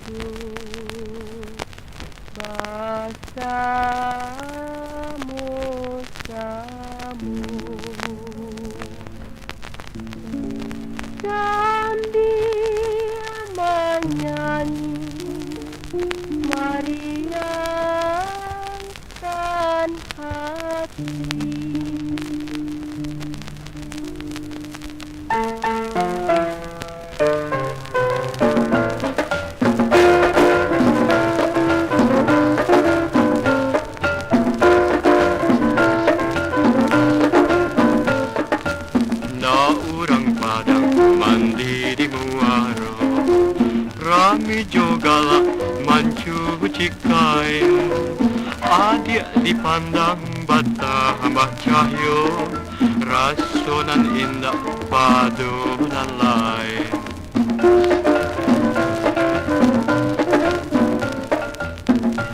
baju basamu samu sambil menyanyi meriangkan hati. Mandi di Muaro, Rami jogalah mencuci kain. Adik dipandang batambah cahyo, rasonan indah padunan lain.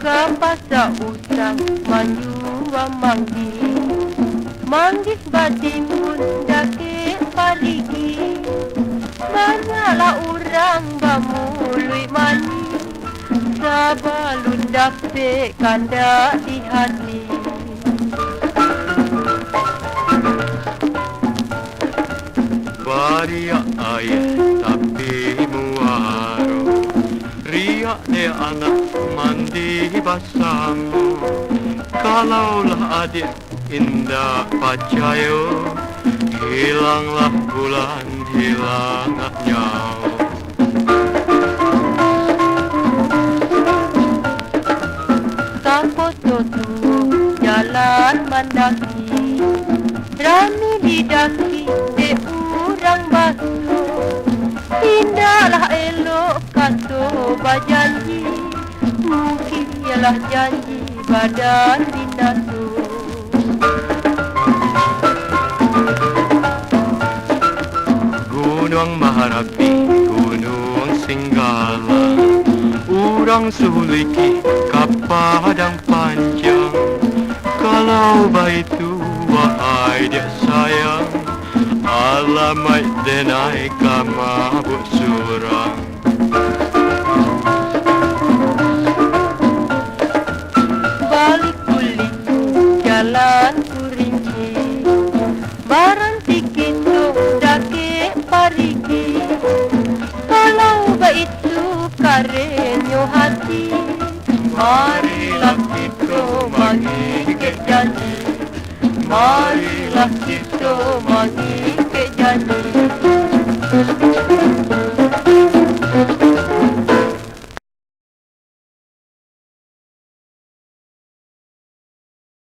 Kapasa usang menyuam manggis batimun dake paligi. Banyalah orang bamului mani, sabalun dape kanda di hati. Baria ayah tapi muaro, ria de anak mandi basamu. Kalaulah adik indah pacayo, hilanglah bulan, hilanglah nyawa. Sapoto tu jalan mendaki, rami didaki de urang basuh. Indahlah elok kato bajanji, mungkin ialah janji badan dinasuh. Gunung Maharapi, Gunung Singgala, urang suliki kapadang panjang. Kalau baitu wahai dia sayang, alamai denai kamabut surang.